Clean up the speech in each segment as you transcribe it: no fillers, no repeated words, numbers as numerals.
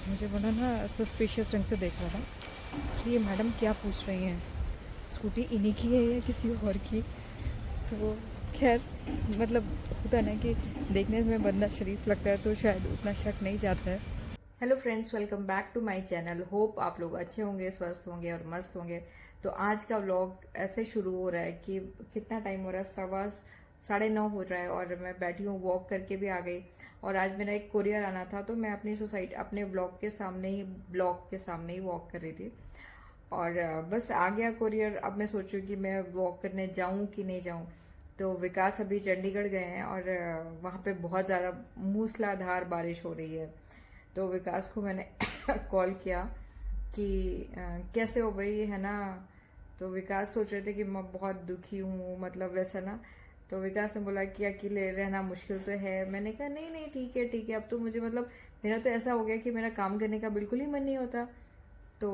तो मुझे बड़ा ना सस्पिशियस ढंग से देख रहा था कि ये मैडम क्या पूछ रही हैं, स्कूटी इन्हीं की है या किसी और की। तो खैर मतलब होता ना कि देखने में बंदा शरीफ लगता है तो शायद उतना शक नहीं जाता है। Hello friends, welcome back to my channel. Hope आप लोग अच्छे होंगे, स्वस्थ होंगे और मस्त होंगे। तो आज का व्लॉग ऐसे शुरू हो रहा है कि कितना टाइम हो रहा है, 9:30 हो रहा है और मैं बैठी हूँ, वॉक करके भी आ गई। और आज मेरा एक कोरियर आना था तो मैं अपनी सोसाइटी, अपने ब्लॉक के सामने ही वॉक कर रही थी। और बस आ गया कोरियर। अब मैं सोचूं कि मैं वॉक करने जाऊं कि नहीं जाऊं। तो विकास अभी चंडीगढ़ गए हैं और वहाँ पे बहुत ज़्यादा मूसलाधार बारिश हो रही है। तो विकास को मैंने कॉल किया कि कैसे हो भाई, है ना। तो विकास सोच रहे थे कि मैं बहुत दुखी हूँ, मतलब वैसा ना। तो विकास ने बोला कि अकेले रहना मुश्किल तो है। मैंने कहा नहीं नहीं, ठीक है ठीक है। अब तो मुझे मतलब मेरा तो ऐसा हो गया कि मेरा काम करने का बिल्कुल ही मन नहीं होता। तो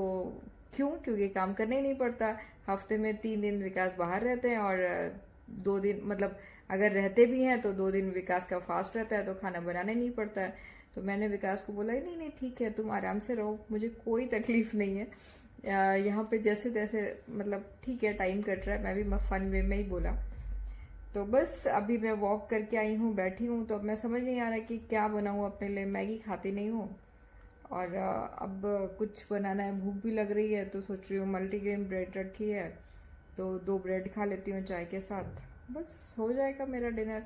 क्योंकि काम करना ही नहीं पड़ता। हफ्ते में 3 दिन विकास बाहर रहते हैं और 2 दिन मतलब अगर रहते भी हैं तो 2 दिन विकास का फास्ट रहता है तो खाना बनाने नहीं पड़ता है। तो मैंने विकास को बोला नहीं नहीं ठीक है, तुम आराम से रहो, मुझे कोई तकलीफ नहीं है। यहाँ पे जैसे तैसे मतलब ठीक है, टाइम कट रहा है। मैं भी फन वे में ही बोला। तो बस अभी मैं वॉक करके आई हूँ, बैठी हूँ। तो अब मैं समझ नहीं आ रहा कि क्या बनाऊँ अपने लिए। मैगी खाती नहीं हूँ और अब कुछ बनाना है, भूख भी लग रही है। तो सोच रही हूँ मल्टीग्रेन ब्रेड रखी है तो 2 ब्रेड खा लेती हूँ चाय के साथ, बस हो जाएगा मेरा डिनर।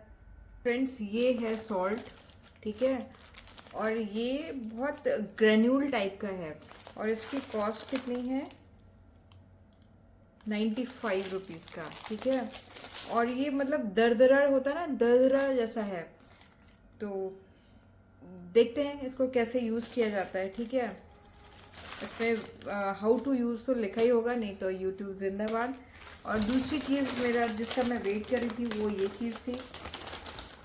फ्रेंड्स, ये है सॉल्ट, ठीक है। और ये बहुत ग्रेन्यूल टाइप का है और इसकी कॉस्ट कितनी है, 95 रुपीज़ का, ठीक है। और ये मतलब दरदरा होता है ना, दरदरा जैसा है। तो देखते हैं इसको कैसे यूज़ किया जाता है, ठीक है। इसमें हाउ टू यूज़ तो लिखा ही होगा, नहीं तो यूट्यूब जिंदाबाद। और दूसरी चीज़ मेरा जिसका मैं वेट कर रही थी वो ये चीज़ थी।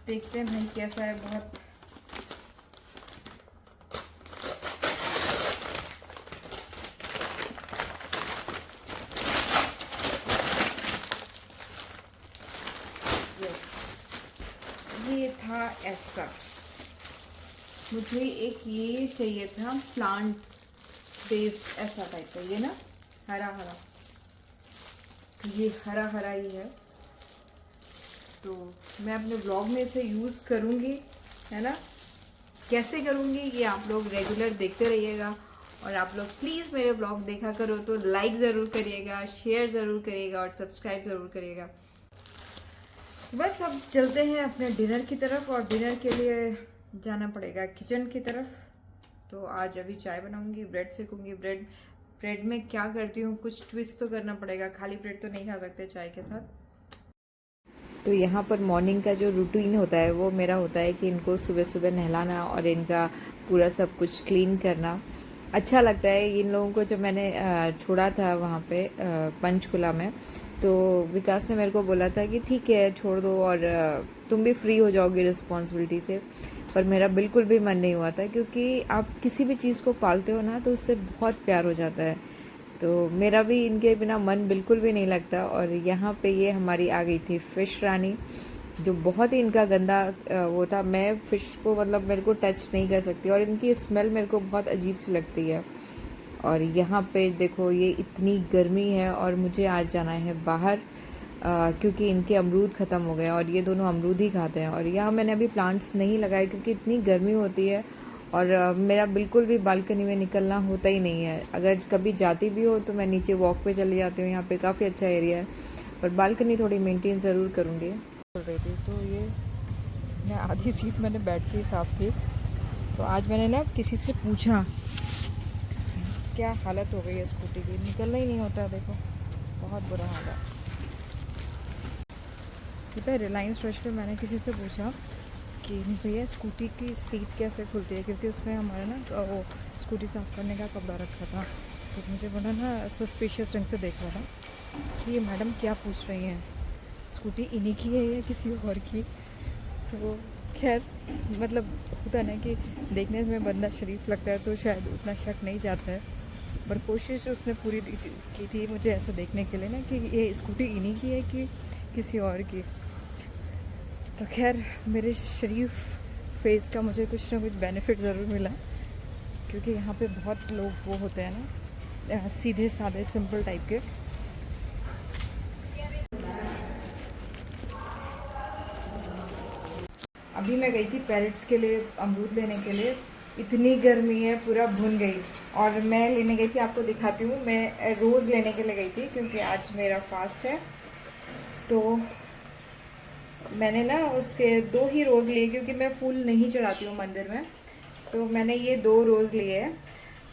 देखते हैं भाई कैसा है। बहुत ये था ऐसा, मुझे एक ये चाहिए था प्लांट बेस्ड ऐसा टाइप का, ये ना हरा हरा, ये हरा हरा ही है। तो मैं अपने ब्लॉग में इसे यूज़ करूँगी, है ना। कैसे करूँगी ये आप लोग रेगुलर देखते रहिएगा। और आप लोग प्लीज़ मेरे ब्लॉग देखा करो तो लाइक ज़रूर करिएगा, शेयर ज़रूर करिएगा और सब्सक्राइब ज़रूर करिएगा। बस अब चलते हैं अपने डिनर की तरफ और डिनर के लिए जाना पड़ेगा किचन की तरफ। तो आज अभी चाय बनाऊंगी, ब्रेड सेकूंगी। ब्रेड में क्या करती हूँ, कुछ ट्विस्ट तो करना पड़ेगा, खाली ब्रेड तो नहीं खा सकते चाय के साथ। तो यहाँ पर मॉर्निंग का जो रूटीन होता है वो मेरा होता है कि इनको सुबह सुबह नहलाना और इनका पूरा सब कुछ क्लीन करना। अच्छा लगता है इन लोगों को। जब मैंने छोड़ा था वहाँ पे पंचकुला में, तो विकास ने मेरे को बोला था कि ठीक है छोड़ दो और तुम भी फ्री हो जाओगे रिस्पॉन्सिबिलिटी से। पर मेरा बिल्कुल भी मन नहीं हुआ था, क्योंकि आप किसी भी चीज़ को पालते हो ना तो उससे बहुत प्यार हो जाता है। तो मेरा भी इनके बिना मन बिल्कुल भी नहीं लगता। और यहाँ पे ये हमारी आ गई थी फ़िश रानी, जो बहुत ही इनका गंदा वो था। मैं फ़िश को मतलब मेरे को टच नहीं कर सकती और इनकी स्मेल मेरे को बहुत अजीब सी लगती है। और यहाँ पे देखो ये इतनी गर्मी है और मुझे आज जाना है बाहर, क्योंकि इनके अमरूद ख़त्म हो गए और ये दोनों अमरूद ही खाते हैं। और यहाँ मैंने अभी प्लांट्स नहीं लगाए क्योंकि इतनी गर्मी होती है और मेरा बिल्कुल भी बालकनी में निकलना होता ही नहीं है। अगर कभी जाती भी हो तो मैं नीचे वॉक पे चली जाती हूँ, यहाँ पे काफ़ी अच्छा एरिया है। पर बालकनी थोड़ी मेंटेन ज़रूर करूँगी। बोल रही थी तो ये मैं आधी सीट मैंने बैठ के ही साफ़ की। तो आज मैंने ना किसी से पूछा क्या हालत हो गई है स्कूटी की, निकलना ही नहीं होता। देखो बहुत बुरा हाल है। पता है रिलायंस फ्रेश पे मैंने किसी से पूछा कि भैया स्कूटी की सीट कैसे खुलती है, क्योंकि उसमें हमारा ना वो स्कूटी साफ़ करने का कपड़ा रखा था। तो मुझे बड़ा ना सस्पिशियस ढंग से देख रहा था कि ये मैडम क्या पूछ रही हैं, स्कूटी इन्हीं की है या किसी और की। तो खैर मतलब होता है ना कि देखने में बंदा शरीफ लगता है तो शायद उतना शक नहीं जाता है। पर कोशिश उसने पूरी की थी मुझे ऐसा देखने के लिए ना कि ये स्कूटी इन्हीं की है कि किसी और की। तो खैर मेरे शरीफ फेस का मुझे कुछ ना कुछ बेनिफिट ज़रूर मिला। क्योंकि यहाँ पे बहुत लोग वो होते हैं ना सीधे साधे सिंपल टाइप के। अभी मैं गई थी पैरेट्स के लिए अमरूद लेने के लिए, इतनी गर्मी है पूरा भुन गई। और मैं लेने गई थी, आपको दिखाती हूँ, मैं रोज़ लेने के लिए गई थी क्योंकि आज मेरा फास्ट है। तो मैंने ना उसके 2 ही रोज़ लिए क्योंकि मैं फूल नहीं चढ़ाती हूँ मंदिर में, तो मैंने ये 2 रोज़ लिए हैं।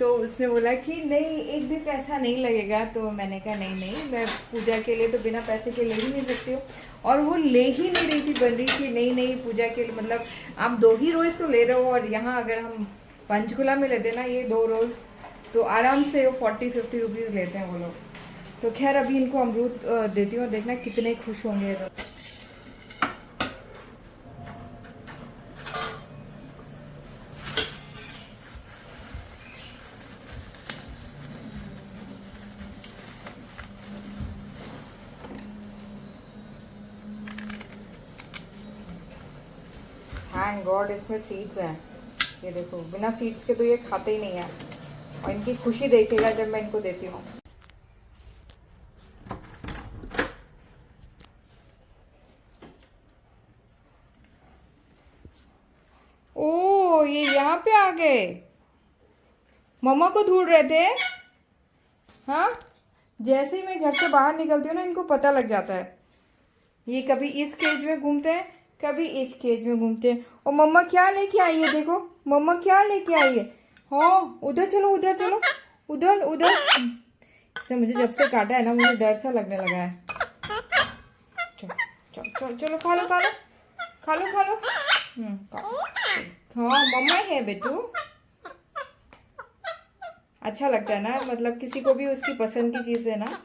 तो उसने बोला कि नहीं एक भी पैसा नहीं लगेगा, तो मैंने कहा नहीं नहीं, मैं पूजा के लिए तो बिना पैसे के ले ही नहीं सकती हूँ। और वो ले ही नहीं रही थी, बन रही थी नहीं नहीं पूजा के लिए, मतलब आप 2 ही रोज़ तो ले रहे हो, और यहाँ अगर हम पंचकुला में लेते ना ये 2 रोज़ तो आराम से 40-50 रुपीज़ लेते हैं वो लोग। तो खैर अभी इनको अमरूद देती हूँ और देखना कितने खुश होंगे। तो थैंक गॉड इसमें सीड्स हैं, ये देखो बिना सीड्स के तो ये खाते ही नहीं है। और इनकी खुशी देखेगा जब मैं इनको देती हूँ। ओ ये यहाँ पे आ गए, मम्मा को ढूंढ रहे थे। हाँ, जैसे ही मैं घर से बाहर निकलती हूँ ना इनको पता लग जाता है। ये कभी इस केज में घूमते हैं, कभी इस केज में घूमते हैं। और मम्मा क्या लेके आई है, देखो मम्मा क्या लेके आई है। हाँ उधर चलो, उधर चलो, उधर उधर। इसने मुझे जब से काटा है ना मुझे डर सा लगने लगा है। चलो चलो चलो चलो, खा लो खा लो खा लो खा लो। हाँ मम्मा है बेटू। अच्छा लगता है ना, मतलब किसी को भी उसकी पसंद की चीज़ है ना।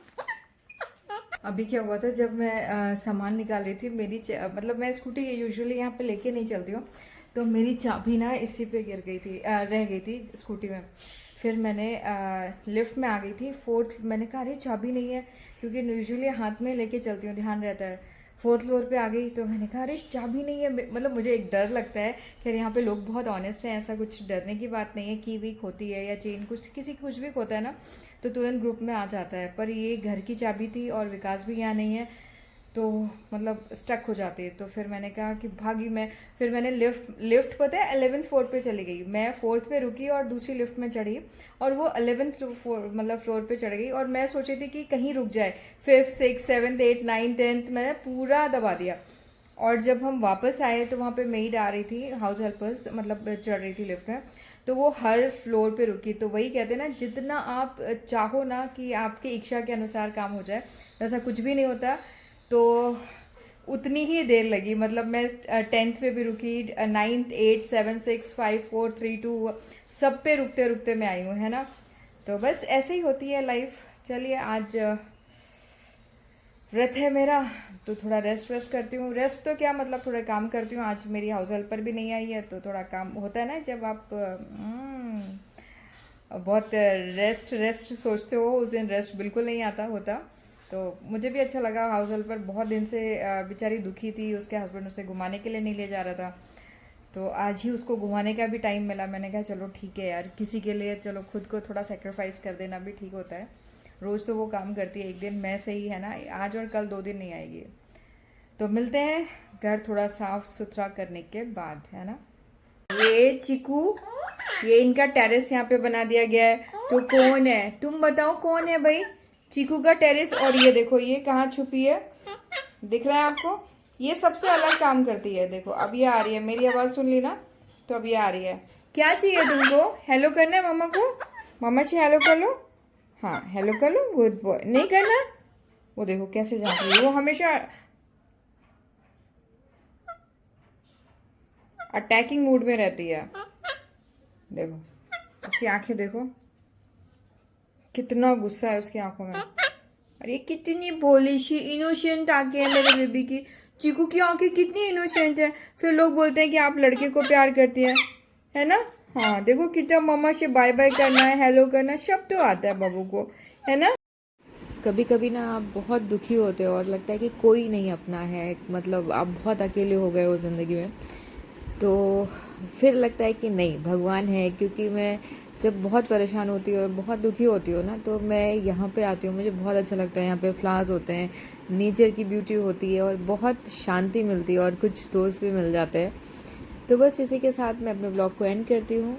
अभी क्या हुआ था, जब मैं सामान निकाल रही थी, मेरी मतलब मैं स्कूटी यूजुअली यहाँ पे लेके नहीं चलती हूँ, तो मेरी चाबी ना इसी पे गिर गई थी, रह गई थी स्कूटी में। फिर मैंने लिफ्ट में आ गई थी 4th, मैंने कहा अरे चाबी नहीं है, क्योंकि यूजुअली हाथ में लेके चलती हूँ, ध्यान रहता है। 4th फ्लोर पे आ गई तो मैंने कहा अरे चाबी नहीं है, मतलब मुझे एक डर लगता है कि यहाँ पे लोग बहुत ऑनेस्ट हैं, ऐसा कुछ डरने की बात नहीं है। की वीक होती है या चेन कुछ किसी कुछ भी होता है ना तो तुरंत ग्रुप में आ जाता है। पर ये घर की चाबी थी और विकास भी यहाँ नहीं है, तो मतलब स्टक हो जाते हैं। तो फिर मैंने कहा कि भागी मैं, फिर मैंने लिफ्ट पता है 11th फ्लोर पे चली गई। मैं 4th पे रुकी और दूसरी लिफ्ट में चढ़ी, और वो 11th मतलब फ्लोर पे चढ़ गई। और मैं सोची थी कि कहीं रुक जाए, 5th 6th 7th 8th 9th 10th मैंने पूरा दबा दिया। और जब हम वापस आए तो वहाँ पे मेड आ रही थी, हाउस हेल्पर्स मतलब चढ़ रही थी लिफ्ट में, तो वो हर फ्लोर पे रुकी। तो वही कहते हैं ना, जितना आप चाहो ना कि आपकी इच्छा के अनुसार काम हो जाए, ऐसा कुछ भी नहीं होता। तो उतनी ही देर लगी, मतलब मैं 10th पे भी रुकी, 9th 8th 7 6 5 4 3 2 सब पे रुकते रुकते मैं आई हूँ, है ना। तो बस ऐसे ही होती है लाइफ। चलिए आज व्रत है मेरा, तो थोड़ा रेस्ट करती हूँ। रेस्ट तो क्या मतलब थोड़ा काम करती हूँ। आज मेरी हाउस हेल्पर भी नहीं आई है, तो थोड़ा काम होता है ना, जब आप बहुत रेस्ट सोचते हो, उस दिन रेस्ट बिल्कुल नहीं आता होता। तो मुझे भी अच्छा लगा। हाउस हेल्पर बहुत दिन से बेचारी दुखी थी, उसके हस्बैंड उसे घुमाने के लिए नहीं ले जा रहा था, तो आज ही उसको घुमाने का भी टाइम मिला। मैंने कहा चलो ठीक है यार, किसी के लिए चलो खुद को थोड़ा सेक्रीफाइस कर देना भी ठीक होता है। रोज़ तो वो काम करती है, एक दिन मैं सही, है ना, आज और कल 2 दिन नहीं आएगी। तो मिलते हैं घर थोड़ा साफ सुथरा करने के बाद, है ना। ये चीकू, ये इनका टेरेस यहाँ पे बना दिया गया है। तो कौन है, तुम बताओ कौन है भाई, चीकू का टेरेस। और ये देखो ये कहाँ छुपी है, दिख रहा है आपको, ये सबसे अलग काम करती है। देखो अब ये आ रही है, मेरी आवाज़ सुन ली ना, तो अब ये आ रही है। क्या चाहिए तुमको, हेलो करना है मम्मा को, मम्मा से हेलो कर लो। हाँ हेलो कर लो, गुड बॉय। नहीं करना, वो देखो कैसे झांक रही है, वो हमेशा अटैकिंग मूड में रहती है। देखो उसकी आंखें देखो, कितना गुस्सा है उसकी आंखों में। अरे कितनी भोली सी इनोसेंट आंखें हैं मेरे बेबी की। चीकू की आंखें कितनी इनोसेंट है। फिर लोग बोलते हैं कि आप लड़के को प्यार करती हैं, है ना। हाँ देखो कितना मम्मा से बाय बाय करना है, हेलो करना, सब तो आता है बाबू को, है ना। कभी कभी ना आप बहुत दुखी होते हो और लगता है कि कोई नहीं अपना है, मतलब आप बहुत अकेले हो गए हो ज़िंदगी में। तो फिर लगता है कि नहीं, भगवान है, क्योंकि मैं जब बहुत परेशान होती हो और बहुत दुखी होती हो ना, तो मैं यहाँ पे आती हूँ, मुझे बहुत अच्छा लगता है। यहाँ पे फ्लावर्स होते हैं, नेचर की ब्यूटी होती है और बहुत शांति मिलती है और कुछ दोस्त भी मिल जाते हैं। तो बस इसी के साथ मैं अपने ब्लॉग को एंड करती हूँ।